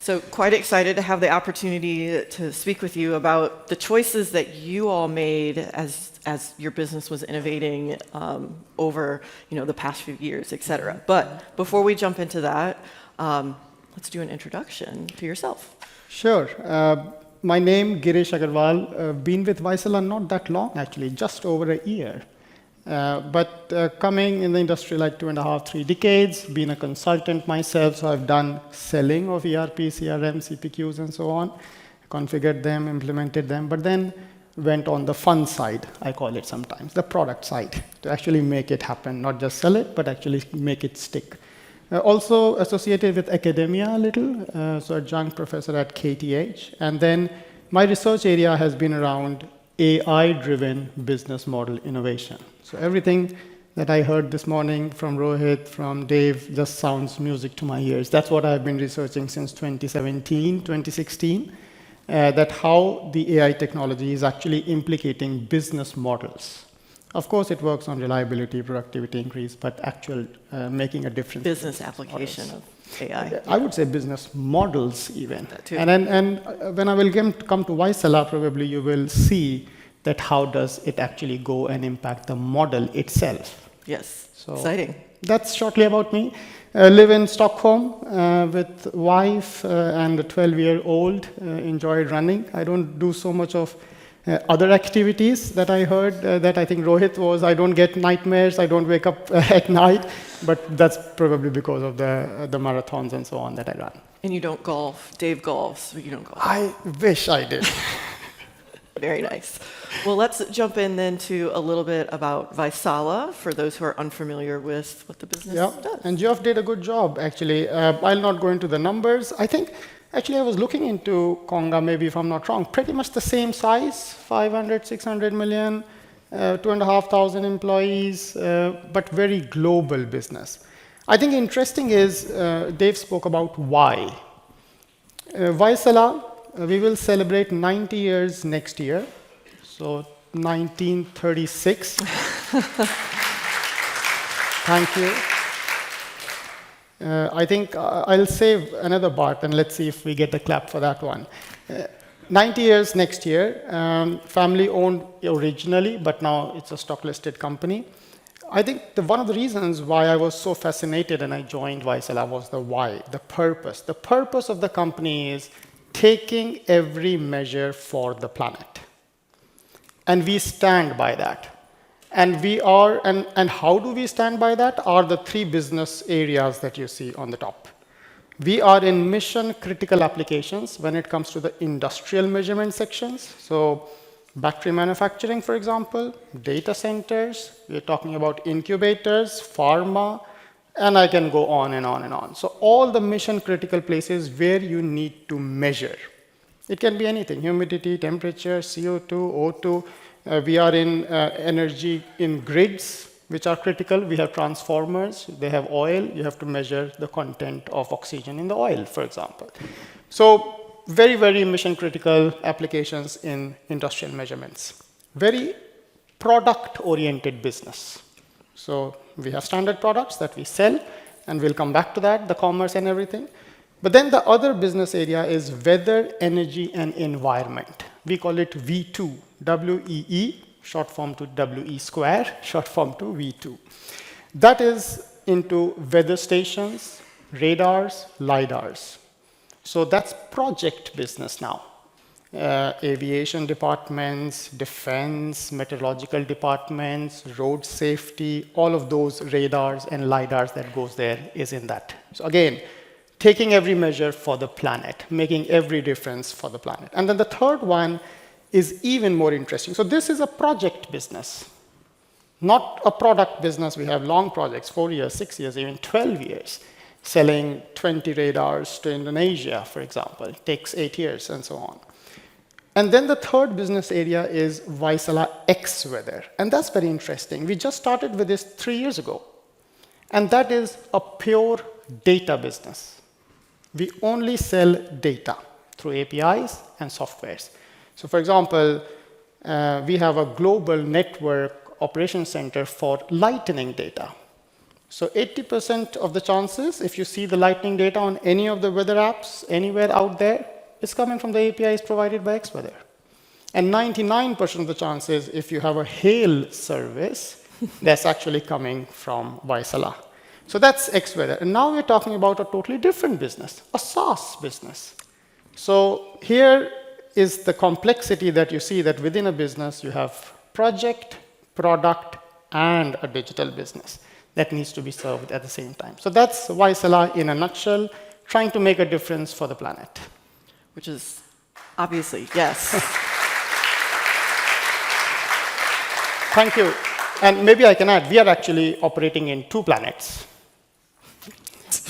So quite excited to have the opportunity to speak with you about the choices that you all made as your business was innovating over the past few years, et cetera. But before we jump into that, let's do an introduction to yourself. Sure. My name, Girish Agarwal. Been with Vaisala not that long, actually, just over a year. But coming in the industry like 2.5, 3 decades, been a consultant myself, so I've done selling of ERP, CRM, CPQs, and so on, configured them, implemented them, but then went on the fun side, I call it sometimes, the product side, to actually make it happen, not just sell it, but actually make it stick. Also associated with academia a little, so adjunct professor at KTH, and then my research area has been around AI-driven business model innovation. So everything that I heard this morning from Rohit, from Dave, just sounds music to my ears. That's what I've been researching since 2017, 2016, that how the AI technology is actually implicating business models. Of course, it works on reliability, productivity increase, but actual making a difference. Business application of AI. I would say business models even. That too. And when I will come to Vaisala, probably you will see that how does it actually go and impact the model itself. Yes, So exciting. that's shortly about me. Live in Stockholm with wife and a 12-year-old. Enjoy running. I don't do so much of other activities that I heard that I think Rohit was, I don't get nightmares, I don't wake up at night, but that's probably because of the marathons and so on that I run. And you don't golf. Dave golfs, but you don't golf. I wish I did. Very nice. Well, let's jump in then to a little bit about Vaisala for those who are unfamiliar with what the business does. And Geoff did a good job, actually. I'll not go into the numbers. I think, actually, I was looking into Conga, maybe if I'm not wrong, pretty much the same size, 500, 600 million, 2,500 employees, but very global business. I think interesting is, Dave spoke about why. Vaisala, we will celebrate 90 years next year, so 1936. Thank you. I think I'll save another part, and let's see if we get a clap for that one. 90 years next year, family owned originally, but now it's a stock-listed company. I think one of the reasons why I was so fascinated and I joined Vaisala was the why, the purpose. The purpose of the company is taking every measure for the planet. And we stand by that. And we are, and how do we stand by that are the 3 business areas that you see on the top. We are in mission critical applications when it comes to the industrial measurement sections. So battery manufacturing, for example, data centers, we're talking about incubators, pharma, and I can go on and on and on. So all the mission critical places where you need to measure. It can be anything, humidity, temperature, CO2, O2. We are in energy in grids, which are critical. We have transformers, they have oil. You have to measure the content of oxygen in the oil, for example. So very, very mission critical applications in industrial measurements. Very product oriented business. So we have standard products that we sell, and we'll come back to that, the commerce and everything. But then the other business area is weather, energy, and environment. We call it V2, W-E-E, short form to W-E square, short form to V2. That is into weather stations, radars, LiDARs. So that's project business now. Aviation departments, defense, meteorological departments, road safety, all of those radars and LiDARs that goes there is in that. So again, taking every measure for the planet, making every difference for the planet. And then the third one is even more interesting. So this is a project business, not a product business. We have long projects, 4 years, 6 years, even 12 years, selling 20 radars to Indonesia, for example. It takes 8 years and so on. And then the third business area is Vaisala X Weather. And that's very interesting. We just started with this 3 years ago. And that is a pure data business. We only sell data through APIs and softwares. So for example, we have a global network operations center for lightning data. So 80% of the chances, if you see the lightning data on any of the weather apps anywhere out there, is coming from the APIs provided by Xweather. And 99% of the chances, if you have a hail service, that's actually coming from Vaisala. So that's Xweather. And now we're talking about a totally different business, a SaaS business. So here is the complexity that you see that within a business you have project, product, and a digital business that needs to be served at the same time. So that's Vaisala in a nutshell, trying to make a difference for the planet. Which is obviously, yes. Thank you. And maybe I can add, we are actually operating in 2 planets.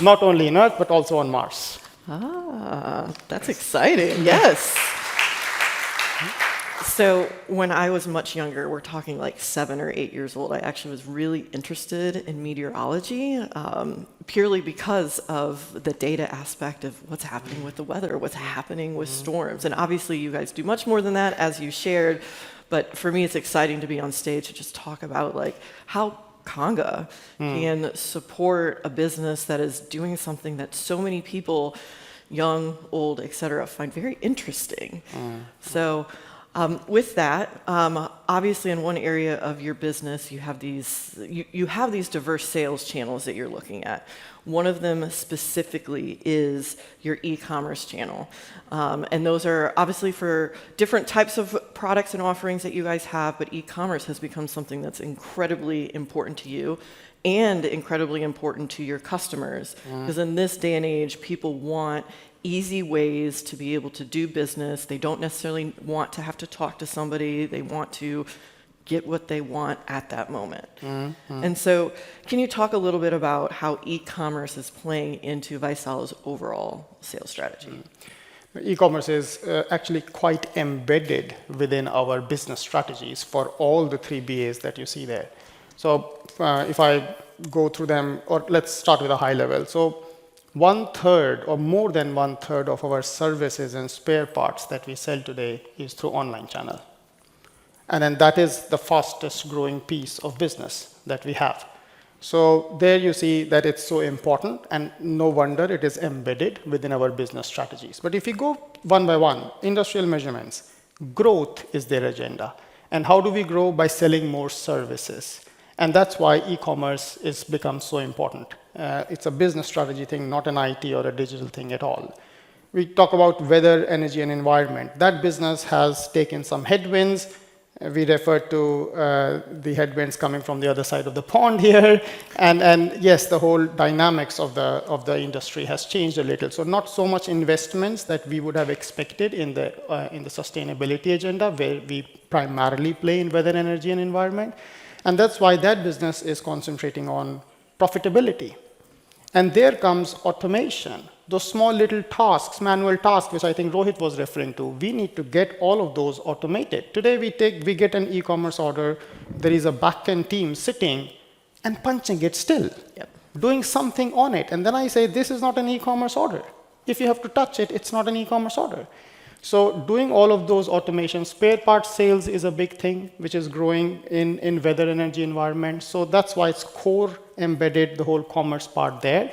Not only in Earth, but also on Mars. Ah, that's exciting. Yes. So when I was much younger, we're talking like 7 or 8 years old, I actually was really interested in meteorology, purely because of the data aspect of what's happening with the weather, what's happening with storms. And obviously you guys do much more than that, as you shared. But for me, it's exciting to be on stage to just talk about like how Conga can support a business that is doing something that so many people, young, old, et cetera, find very interesting. So with that, obviously in one area of your business, you have these diverse sales channels that you're looking at. One of them specifically is your e-commerce channel. And those are obviously for different types of products and offerings that you guys have, but e-commerce has become something that's incredibly important to you and incredibly important to your customers. Because in this day and age, people want easy ways to be able to do business. They don't necessarily want to have to talk to somebody. They want to get what they want at that moment. And so can you talk a little bit about how e-commerce is playing into Vaisala's overall sales strategy? E-commerce is actually quite embedded within our business strategies for all the 3 BAs that you see there. So if I go through them, or let's start with a high level. So 1/3 or more than 1/3 of our services and spare parts that we sell today is through online channel. And then that is the fastest growing piece of business that we have. So there you see that it's so important, and no wonder it is embedded within our business strategies. But if you go one by one, industrial measurements, growth is their agenda. And how do we grow? By selling more services. And that's why e-commerce has become so important. It's a business strategy thing, not an IT or a digital thing at all. We talk about weather, energy, and environment. That business has taken some headwinds. We refer to the headwinds coming from the other side of the pond here. And yes, the whole dynamics of the industry has changed a little. So not so much investments that we would have expected in the sustainability agenda, where we primarily play in weather, energy, and environment. And that's why that business is concentrating on profitability. And there comes automation. Those small little tasks, manual tasks, which I think Rohit was referring to, we need to get all of those automated. Today we get an e-commerce order, there is a back-end team sitting and punching it still, doing something on it. And then I say, this is not an e-commerce order. If you have to touch it, it's not an e-commerce order. So doing all of those automations, spare parts sales is a big thing, which is growing in weather, energy, environment. So that's why it's core embedded, the whole commerce part there.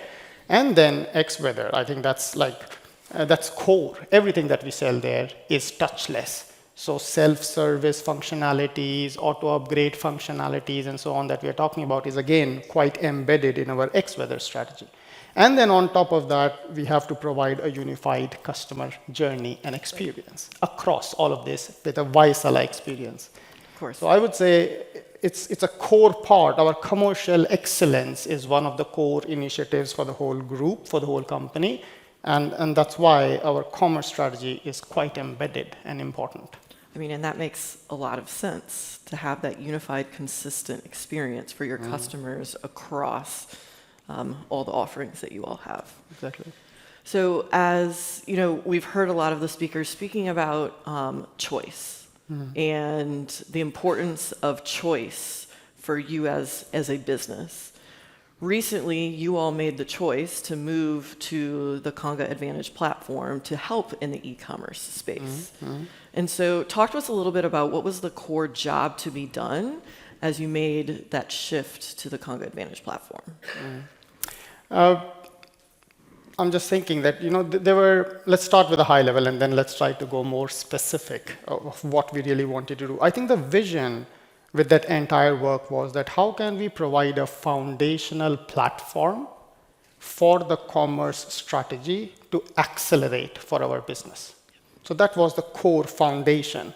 And then Xweather, I think that's core. Everything that we sell there is touchless. So self-service functionalities, auto-upgrade functionalities, and so on that we are talking about is, again, quite embedded in our Xweather strategy. And then on top of that, we have to provide a unified customer journey and experience across all of this with a Vaisala experience. Of course. So I would say it's a core part. Our commercial excellence is one of the core initiatives for the whole group, for the whole company. And that's why our commerce strategy is quite embedded and important. I mean, and that makes a lot of sense to have that unified, consistent experience for your customers across all the offerings that you all have. Exactly. So as you know, we've heard a lot of the speakers speaking about choice and the importance of choice for you as a business. Recently, you all made the choice to move to the Conga Advantage Platform to help in the e-commerce space. And so talk to us a little bit about what was the core job to be done as you made that shift to the Conga Advantage platform? I'm just thinking that, let's start with a high level and then let's try to go more specific of what we really wanted to do. I think the vision with that entire work was that how can we provide a foundational platform for the commerce strategy to accelerate for our business. So that was the core foundation.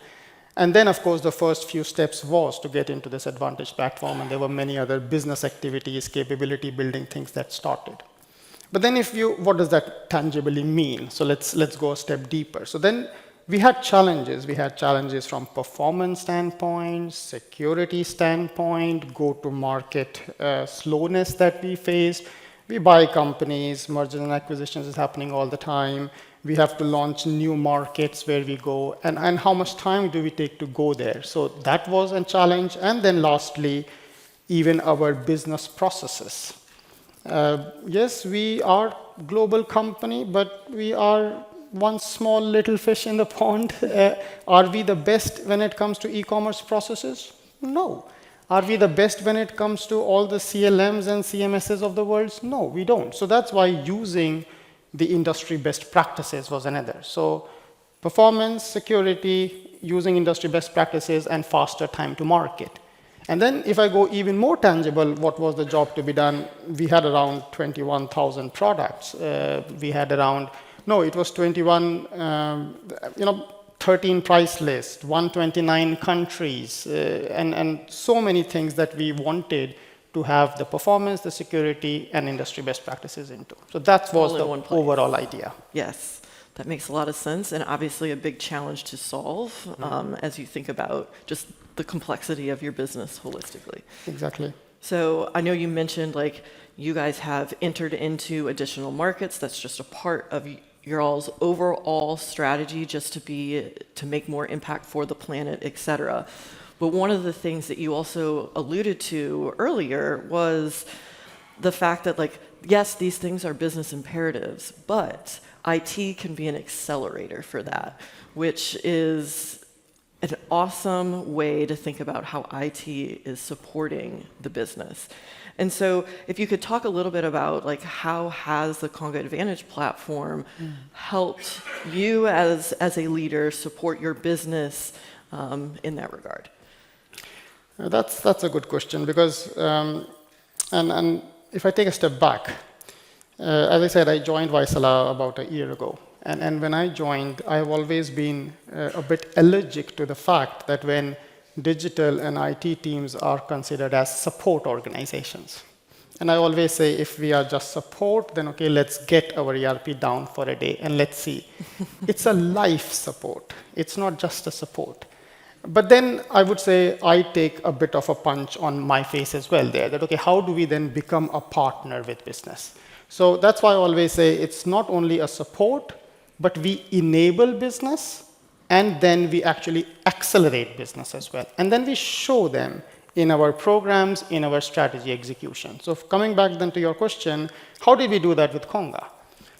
And then, of course, the first few steps was to get into this Advantage platform, and there were many other business activities, capability building things that started. But then what does that tangibly mean? So let's go a step deeper. So then we had challenges. We had challenges from performance standpoint, security standpoint, go-to-market slowness that we faced. We buy companies, mergers and acquisitions is happening all the time. We have to launch new markets where we go, and how much time do we take to go there? So that was a challenge. And then lastly, even our business processes. Yes, we are a global company, but we are one small little fish in the pond. Are we the best when it comes to e-commerce processes? No. Are we the best when it comes to all the CLMs and CMSs of the world? No, we don't. So that's why using the industry best practices was another. So performance, security, using industry best practices, and faster time to market. And then if I go even more tangible, what was the job to be done? We had around 21,000 products. We had it was 13 price lists, 129 countries, and so many things that we wanted to have the performance, the security, and industry best practices into. So that was the overall idea. Yes, that makes a lot of sense, and obviously a big challenge to solve as you think about just the complexity of your business holistically. Exactly. So I know you mentioned you guys have entered into additional markets. That's just a part of your all's overall strategy, just to make more impact for the planet, et cetera. But one of the things that you also alluded to earlier was the fact that, yes, these things are business imperatives, but IT can be an accelerator for that, which is an awesome way to think about how IT is supporting the business. And so if you could talk a little bit about how has the Conga Advantage platform helped you as a leader support your business in that regard? That's a good question because, and if I take a step back, as I said, I joined Vaisala about a year ago. And when I joined, I've always been a bit allergic to the fact that when digital and IT teams are considered as support organizations. And I always say, if we are just support, then okay, let's get our ERP down for a day and let's see. It's a life support. It's not just a support. But then I would say I take a bit of a punch on my face as well there, that okay, how do we then become a partner with business? So that's why I always say it's not only a support, but we enable business, and then we actually accelerate business as well. And then we show them in our programs, in our strategy execution. So coming back then to your question, how did we do that with Conga?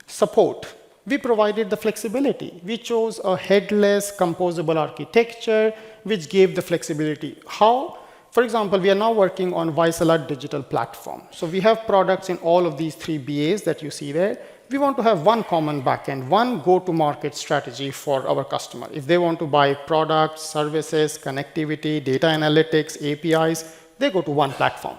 Support. We provided the flexibility. We chose a headless, composable architecture, which gave the flexibility. How? For example, we are now working on Vaisala digital platform. So we have products in all of these 3 BAs that you see there. We want to have one common backend, one go-to-market strategy for our customer. If they want to buy products, services, connectivity, data analytics, APIs, they go to one platform.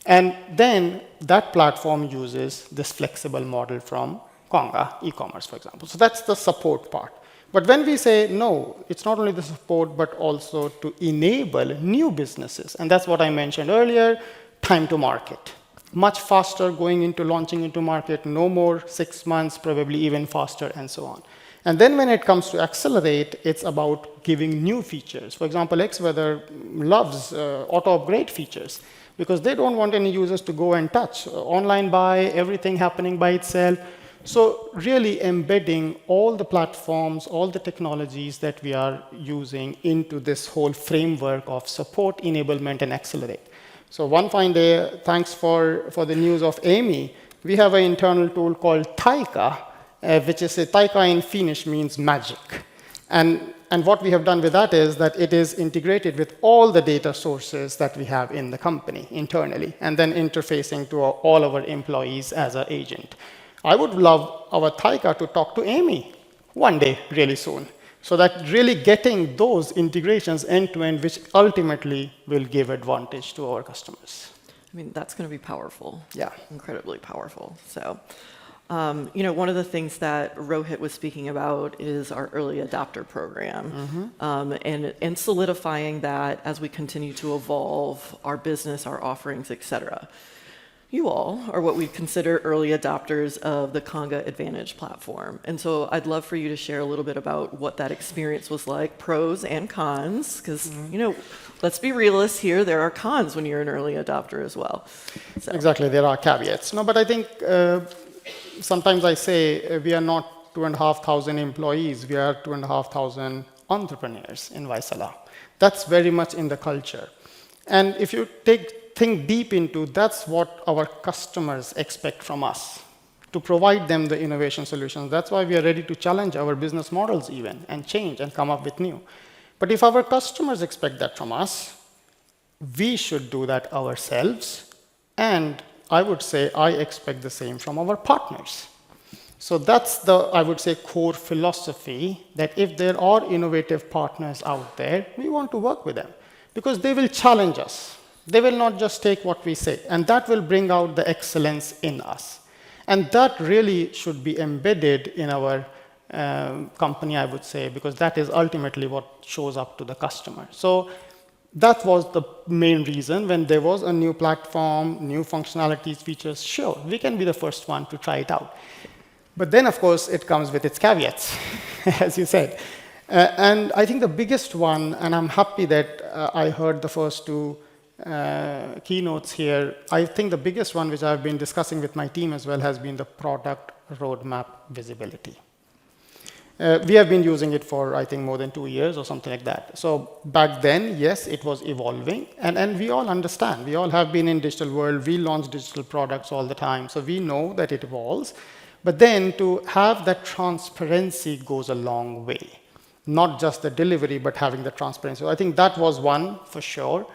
And then that platform uses this flexible model from Conga e-commerce, for example. So that's the support part. But when we say, no, it's not only the support, but also to enable new businesses. And that's what I mentioned earlier, time to market. Much faster launching into market, no more 6 months, probably even faster, and so on. And then when it comes to accelerate, it's about giving new features. For example, Xweather loves auto-upgrade features because they don't want any users to go and touch. Online buy, everything happening by itself. So really embedding all the platforms, all the technologies that we are using into this whole framework of support, enablement, and accelerate. So one fine day, thanks for the news of Amy, we have an internal tool called Taika, which is Taika in Finnish means magic. And And what we have done with that is that it is integrated with all the data sources that we have in the company internally, and then interfacing to all our employees as an agent. I would love our Taika to talk to Amy one day really soon, so that really getting those integrations end-to-end, which ultimately will give advantage to our customers. I mean, that's going to be powerful. Yeah. Incredibly powerful. So, one of the things that Rohit was speaking about is our early adopter program, and solidifying that as we continue to evolve our business, our offerings, et cetera. You all are what we consider early adopters of the Conga Advantage Platform. And so I'd love for you to share a little bit about what that experience was like, pros and cons, because, let's be realists here, there are cons when you're an early adopter as well. So. Exactly, there are caveats. No, but I think sometimes I say we are not 2,500 employees, we are 2,500 entrepreneurs in Vaisala. That's very much in the culture. And if you think deep into, that's what our customers expect from us, to provide them the innovation solutions. That's why we are ready to challenge our business models even, and change and come up with new. But if our customers expect that from us, we should do that ourselves. And I would say I expect the same from our partners. So that's the, I would say, core philosophy, that if there are innovative partners out there, we want to work with them, because they will challenge us. They will not just take what we say, and that will bring out the excellence in us. And that really should be embedded in our company, I would say, because that is ultimately what shows up to the customer. So that was the main reason. When there was a new platform, new functionalities, features, sure, we can be the first one to try it out. But then, of course, it comes with its caveats, as you said. And I think the biggest one, and I'm happy that I heard the first two keynotes here, I think the biggest one, which I've been discussing with my team as well, has been the product roadmap visibility. We have been using it for, I think, more than 2 years or something like that. So back then, yes, it was evolving. And we all understand. We all have been in digital world. We launch digital products all the time. So we know that it evolves. But then to have that transparency goes a long way. Not just the delivery, but having the transparency. So I think that was one for sure.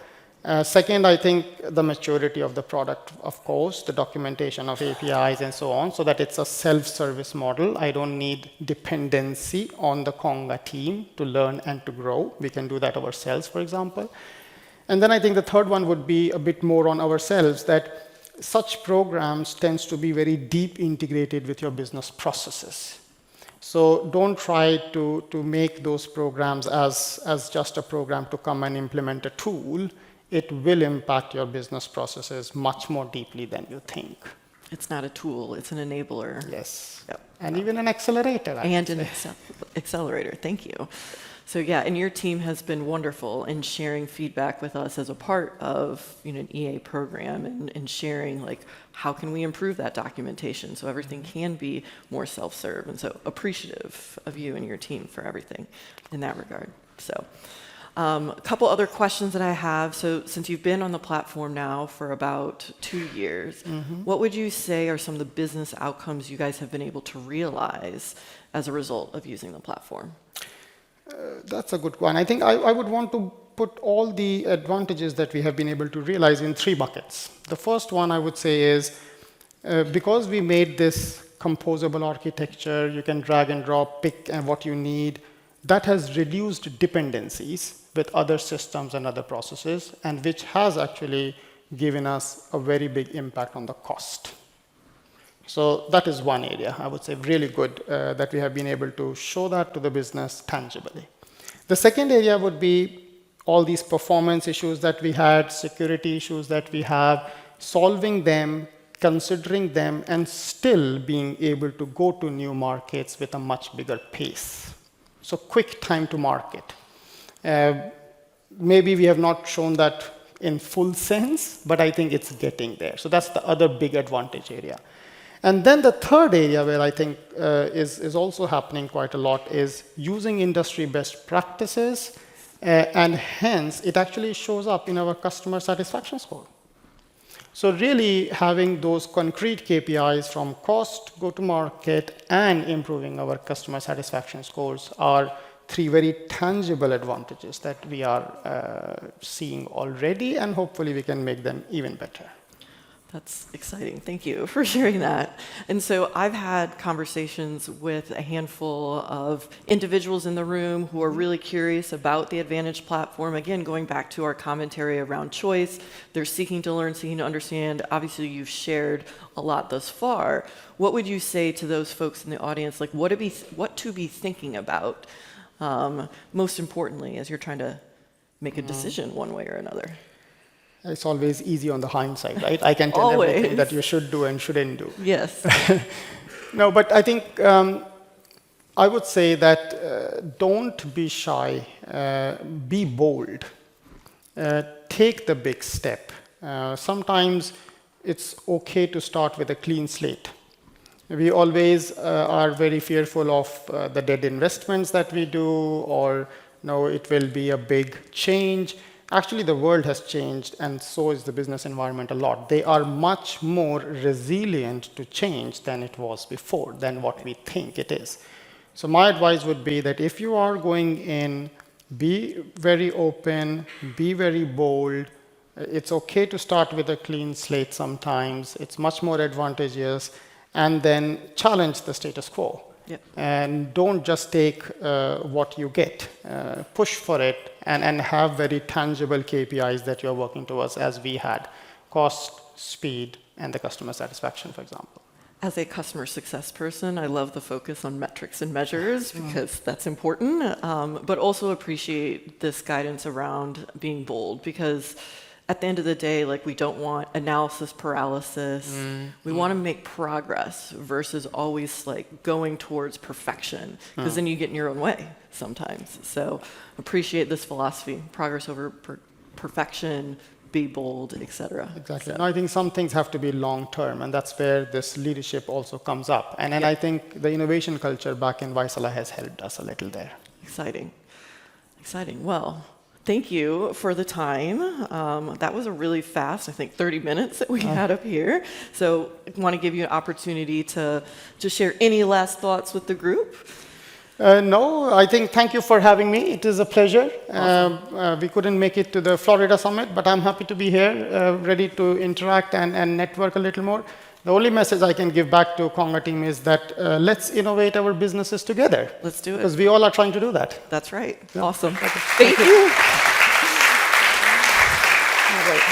Second, I think the maturity of the product, of course, the documentation of APIs and so on, so that it's a self-service model. I don't need dependency on the Conga team to learn and to grow. We can do that ourselves, for example. And then I think the third one would be a bit more on ourselves, that such programs tends to be very deep integrated with your business processes. So don't try to make those programs as just a program to come and implement a tool. It will impact your business processes much more deeply than you think. It's not a tool, it's an enabler. Yes. Yep. And even an accelerator. And an accelerator, thank you. So yeah, and your team has been wonderful in sharing feedback with us as a part of an EA program, and sharing like how can we improve that documentation so everything can be more self-serve. And so appreciative of you and your team for everything in that regard. So a couple other questions that I have. So since you've been on the platform now for about 2 years, what would you say are some of the business outcomes you guys have been able to realize as a result of using the platform? That's a good one. I think I would want to put all the advantages that we have been able to realize in 3 buckets. The first one I would say is because we made this composable architecture, you can drag and drop, pick and what you need, that has reduced dependencies with other systems and other processes, and which has actually given us a very big impact on the cost. So that is one area, I would say, really good that we have been able to show that to the business tangibly. The second area would be all these performance issues that we had, security issues that we have, solving them, considering them, and still being able to go to new markets with a much bigger pace. So quick time to market. Maybe we have not shown that in full sense, but I think it's getting there. So that's the other big advantage area. And then the third area where I think is also happening quite a lot is using industry best practices, and hence it actually shows up in our customer satisfaction score. So really having those concrete KPIs from cost, go-to-market, and improving our customer satisfaction scores are three very tangible advantages that we are seeing already, and hopefully we can make them even better. That's exciting. Thank you for sharing that. And so I've had conversations with a handful of individuals in the room who are really curious about the Advantage platform. Again, going back to our commentary around choice, they're seeking to learn, seeking to understand. Obviously, you've shared a lot thus far. What would you say to those folks in the audience, like what to be thinking about, most importantly, as you're trying to make a decision one way or another? It's always easy on the hindsight, right? I can tell Always. everything that you should do and shouldn't do. Yes. No, but I think I would say that don't be shy, be bold, take the big step. Sometimes it's okay to start with a clean slate. We always are very fearful of the dead investments that we do, or no, it will be a big change. Actually, the world has changed, and so is the business environment a lot. They are much more resilient to change than it was before, than what we think it is. So my advice would be that if you are going in, be very open, be very bold. It's okay to start with a clean slate sometimes. It's much more advantageous, and then challenge the status quo. Yep. And don't just take what you get. Push for it and have very tangible KPIs that you're working towards, as we had. Cost, speed, and the customer satisfaction, for example. As a customer success person, I love the focus on metrics and measures because that's important, but also appreciate this guidance around being bold, because at the end of the day, like, we don't want analysis paralysis. We want to make progress versus always like going towards perfection, because then you get in your own way sometimes. So appreciate this philosophy: progress over perfection, be bold, etc. Exactly. So. No, I think some things have to be long term, and that's where this leadership also comes up. And I think the innovation culture back in Vaisala has helped us a little there. Exciting. Exciting. Well, thank you for the time. That was a really fast, I think, 30 minutes that we had up here. So I want to give you an opportunity to just share any last thoughts with the group. No, I think thank you for having me. It is a pleasure. Awesome. We couldn't make it to the Florida Summit, but I'm happy to be here, ready to interact and network a little more. The only message I can give back to Conga team is that let's innovate our businesses together. Let's do it. Because we all are trying to do that. That's right. Yeah. Awesome. Okay. Thank you. All right.